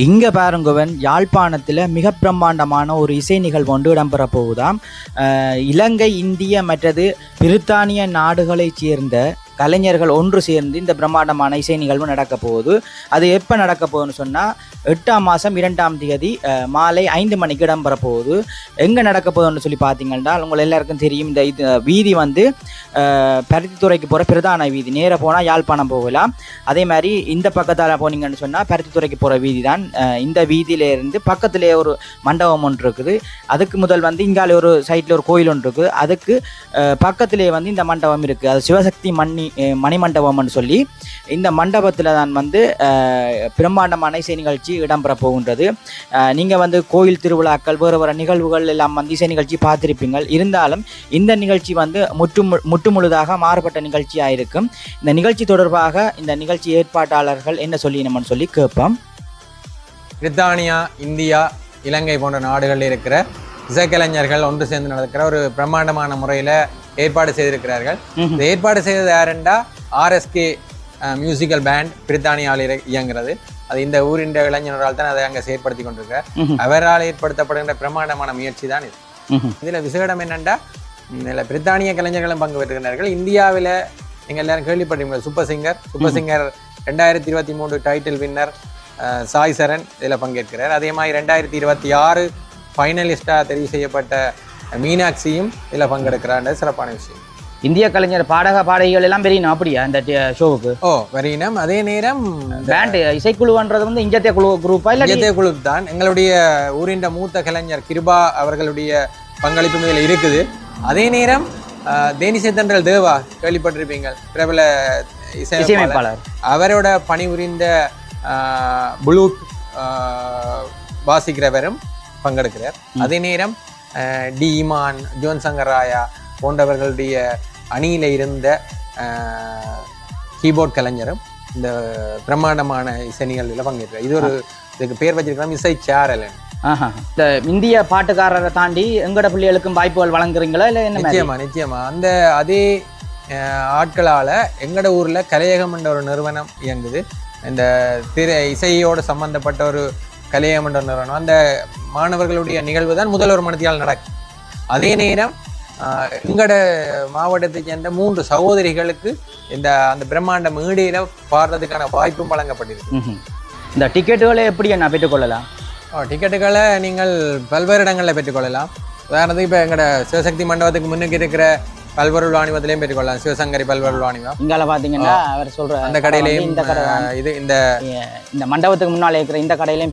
இங்கே பாருங்கவன் யாழ்ப்பாணத்தில் மிக பிரம்மாண்டமான ஒரு இசை நிகழ்வு ஒன்று இடம்பெற போகுதாம். இலங்கை, இந்திய மற்றது பிரித்தானிய நாடுகளைச் சேர்ந்த கலைஞர்கள் ஒன்று சேர்ந்து இந்த பிரம்மாண்டமான இசை நிகழ்வு நடக்க போகுது. அது எப்போ நடக்க போகுதுன்னு சொன்னால் 8ஆம் மாதம் 2ஆம் தேதி மாலை 5 மணிக்கு இடம்பெற போகுது. எங்கே நடக்க போகுதுன்னு சொல்லி பார்த்தீங்கன்னா உங்கள் எல்லாருக்கும் தெரியும். இந்த வீதி வந்து பருத்தித்துறைக்கு போகிற பிரதான வீதி. நேராக போனால் யாழ்ப்பாணம் போகலாம். அதே மாதிரி இந்த பக்கத்தால் போனீங்கன்னு சொன்னால் பருத்தித்துறைக்கு போகிற வீதி தான். இந்த வீதியிலேருந்து பக்கத்துலேயே ஒரு மண்டபம் ஒன்று இருக்குது. அதுக்கு முதல் வந்து இங்காலே ஒரு சைட்டில் ஒரு கோயில் ஒன்று இருக்குது. அதுக்கு பக்கத்திலே வந்து இந்த மண்டபம் இருக்குது. அது சிவசக்தி மணிமண்டபம்னு சொல்லி இந்த மண்டபத்தில் தான் வந்து பிரம்மாண்டமான இசை நிகழ்ச்சி இடம்பெற போகின்றது. நீங்கள் வந்து கோயில் திருவிழாக்கள் வேறு நிகழ்வுகள் எல்லாம் வந்து இசை நிகழ்ச்சி பார்த்துருப்பீங்கள். இருந்தாலும் இந்த நிகழ்ச்சி வந்து முற்றுமுழுதாக மாறுபட்ட நிகழ்ச்சியாக இருக்கும். இந்த நிகழ்ச்சி தொடர்பாக இந்த நிகழ்ச்சி ஏற்பாட்டாளர்கள் என்ன சொல்லினோம்னு சொல்லி கேட்போம். பிரித்தானியா, இந்தியா, இலங்கை போன்ற நாடுகளில் இருக்கிற இசைக்கலைஞர்கள் ஒன்று சேர்ந்து நடக்கிற ஒரு பிரம்மாண்டமான முறையில் ஏற்பாடு செய்திருக்கிறார்கள். இந்த ஏற்பாடு செய்தது யாருண்டா ஆர்எஸ்கே மியூசிக்கல் பேண்ட் பிரித்தானியாவில் இயங்குறது. அது இந்த ஊரின் இளைஞர்களால் தான் அதை அங்கே செயற்படுத்தி கொண்டிருக்கிறார். அவரால் ஏற்படுத்தப்படுகின்ற பிரம்மாண்டமான முயற்சி தான் இது. இதில் விசேடம் என்னென்னா இதில் பிரித்தானிய கலைஞர்களும் பங்கு பெற்றுகிறார்கள். இந்தியாவில் நீங்கள் எல்லாரும் கேள்விப்பட்டிருக்கீங்க super singer 2023 title winner Sai Charan இதில் பங்கேற்கிறார். அதே மாதிரி 2026 ஃபைனலிஸ்டாக தெரிவு செய்யப்பட்ட மீனாட்சியும் இதில் பங்கெடுக்கிறான்ற சிறப்பான விஷயம். இந்திய கலைஞர் பாடகிகள் எல்லாம் வெறியணும் அப்படியா இந்த ஷோவுக்கு? வெறியினம். அதே நேரம் பேண்ட் இசைக்குழுன்றது வந்து இந்திய குரூப்பா இல்லை? இந்திய குழு தான். எங்களுடைய ஊரின் மூத்த கலைஞர் கிருபா அவர்களுடைய பங்களிப்பு இதில் இருக்குது. அதே நேரம் தேனிசை தென்றல் தேவா கேள்விப்பட்டிருப்பீங்க, பிரபல இசையமைப்பாளர். அவரோட பணிபுரிந்த புளூட் வாசிக்கிறவரும் பங்கெடுக்கிறார். அதே நேரம் டி இமான், ஜோன் சங்கர் ராயா போன்றவர்களுடைய அணியில் இருந்த கீபோர்ட் கலைஞரும் இந்த பிரம்மாண்டமான இசை நிகழ்வில் பங்கேற்கிறார். இது ஒரு இதுக்கு பேர் வச்சிருக்கலாம் இசை சேரலன். இந்த இந்திய பாட்டுக்காரரை தாண்டி எங்கட பிள்ளைகளுக்கும் வாய்ப்புகள் வழங்குறீங்களா இல்லை? நிச்சயமா அந்த அதே ஆட்களால் எங்கட ஊரில் கலையகம் என்ற ஒரு நிறுவனம் இயங்குது. இந்த இசையோடு சம்பந்தப்பட்ட ஒரு கலையகம் என்ற நிறுவனம். அந்த மாணவர்களுடைய நிகழ்வு தான் முதல் ஒரு மணித்தியால் நடக்கும். அதே நேரம் எங்கட மாவட்டத்தை சேர்ந்த 3 சகோதரிகளுக்கு அந்த பிரம்மாண்ட மேடையில பாடுறதுக்கான வாய்ப்பும் வழங்கப்பட்டிருக்கு. இந்த டிக்கெட்டுகளை எப்படி என்ன பெற்றுக்கொள்ளலாம்? டிக்கெட்டுகளை நீங்கள் பல்வேறு இடங்களில் பெற்றுக்கொள்ளலாம். உதாரணத்துக்கு இப்போ எங்கட சிவசக்தி மண்டபத்துக்கு முன்னுக்கு இருக்கிற பல்வருள் வாணிபத்திலையும் பெற்றுக்கொள்ளலாம். சிவசங்கரி பல்வருள் வாணிபம் இங்கால பார்த்தீங்கன்னா அவர் சொல்ற அந்த கடையிலையும், இந்த மண்டபத்துக்கு முன்னால் இருக்கிற இந்த கடையிலையும்